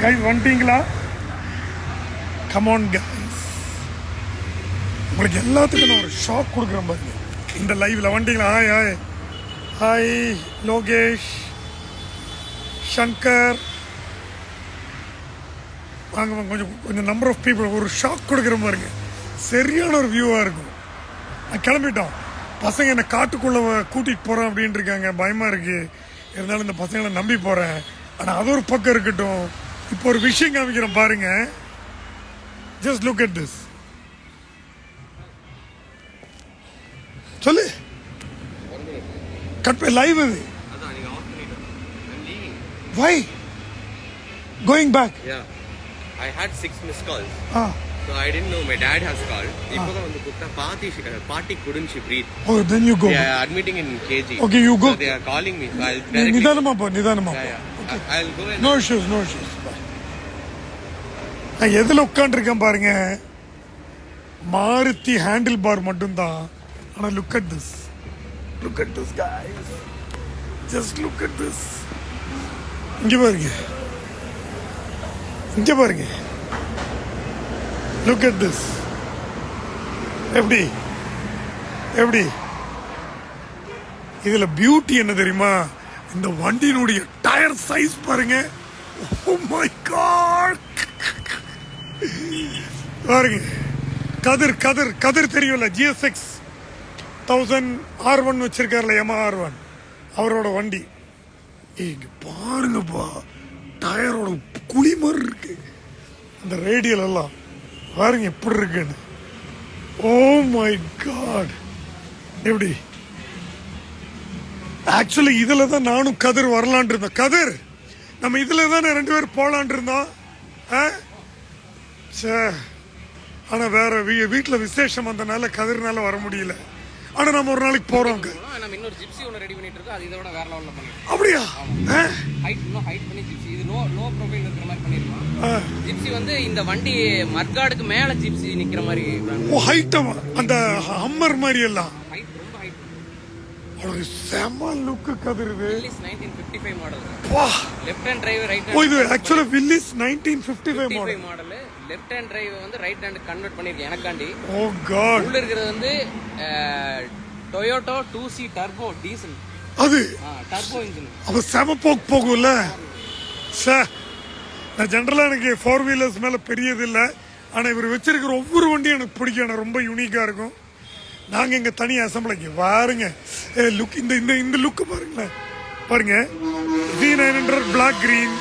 Guys வந்துட்டீங்களா? Come on guys, உங்களுக்கு எல்லாத்துக்கும் நான் ஒரு ஷாக் கொடுக்குறேன் பாருங்க இந்த லைவ்ல. வந்துட்டீங்களா? Hi hi hi Lokesh, Shankar, வாங்க கொஞ்சம் கொஞ்சம் நம்பர் ஆஃப் பீப்புள். ஒரு ஷாக் கொடுக்குற பாருங்க, சரியான ஒரு வியூவாக இருக்கும். நான் கிளம்பிட்டோம், பசங்க என்னை காட்டுக்குள்ளே கூட்டிகிட்டு போகிறேன் அப்படின்ட்டு இருக்காங்க, பயமாக இருக்குது. இருந்தாலும் இந்த பசங்களை நம்பி போகிறேன். ஆனால் அது ஒரு பக்கம் இருக்கட்டும், இப்போ ஒரு விஷயம் காமிக்கிறேன் பாருங்க. Just look at this. சொல்லு, கட் லைவ் இது. Why? Going back? Yeah. I had 6 missed calls. Ah. So I didn't know my dad has called. Ipoda vandu kutta party couldn't she breathe. Oh, then you go. Yeah, admitting in KG. Okay, you go. So they are calling me. So I'll directly. நிதானமா போ. Yeah. Okay. I'll go and. No issues. நான் எதில் உட்காந்துருக்கேன் பாருங்க, Maruti handle bar மட்டும்தான். ஆனால் look at this, look at this guys, just look at this. இங்கே பாருங்க, இங்கே பாருங்க, லுக் அட் திஸ். எப்படி எப்படி இதுல பியூட்டி என்ன தெரியுமா? இந்த வண்டியினுடைய டயர் சைஸ் பாருங்க. Oh my God, பாருங்க. கதிர் கதிர் கதிர் தெரியும்ல, GSX 1000 R1 வச்சிருக்காருல, Yamaha R1, அவரோட வண்டி. இங்க பாருங்கப்பா, டயரோட குழி மாதிரி இருக்கு. அந்த ரேடியல் எல்லாம் பாருங்க எப்படி இருக்குன்னு. ஓ மை காட், எப்படி? ஆக்சுவலி இதுல தான் நானும் கதிர் வரலான் இருந்தோம். கதிர், நம்ம இதுல தானே 2 பேர் போலான் இருந்தோம். ஆனா வேற வீட்டுல விசேஷம் வந்தனால கதிர்னால வர முடியல. ஆனா நம்ம ஒரு நாளைக்கு போறோம். நம்ம இன்னொரு ஜிப்சி ஒன்னு ரெடி பண்ணிட்டு இருக்கோம், அது இதோட வேற லெவல்ல பண்ணிருக்கோம். அப்படியா? ஹைட் பண்ணி ஜிப்சி, இது லோ ப்ரொஃபைல் இருக்கிற மாதிரி பண்ணிருக்கோம். ஜிப்சி வந்து இந்த வண்டி மர்காடுக்கு மேல ஜிப்சி நிக்கிற மாதிரி. ஓ, ஹைட்டமா அந்த ஹம்மர் மாதிரி எல்லாம். ஹைட், ரொம்ப ஹைட். ஒரு செம லுக் கதிர். இது வில்லிஸ் 1955 மாடல். வா, லெஃப்ட் ஹேண்ட் டிரைவ் ரைட். ஓ, இது ஆக்சுவலா Willis 1955 model. Left hand drive வந்து ரைட் ஹேண்ட் கன்வெர்ட் பண்ணிருக்கேன் எனக்காண்டி. ஓ காட். உள்ள இருக்கிறது வந்து டொயோட்டா 2C டர்போ டீசல். அது டர்போ இன்ஜின். அப்ப செம போகும்ல சார். நான் ஜென்ரலா எனக்கு 4 வீலர்ஸ் மேல பெரியது இல்லை. ஆனா இவர் வச்சிருக்கிற ஒவ்வொரு வண்டியும் எனக்கு பிடிக்கும், ரொம்ப யூனிக்கா இருக்கும். நாங்க இங்க தனி அசம்பிளிக்கு பாருங்க. லுக், இந்த லுக் பாருங்களேன். பாருங்க, V900 பிளாக் கிரீன்.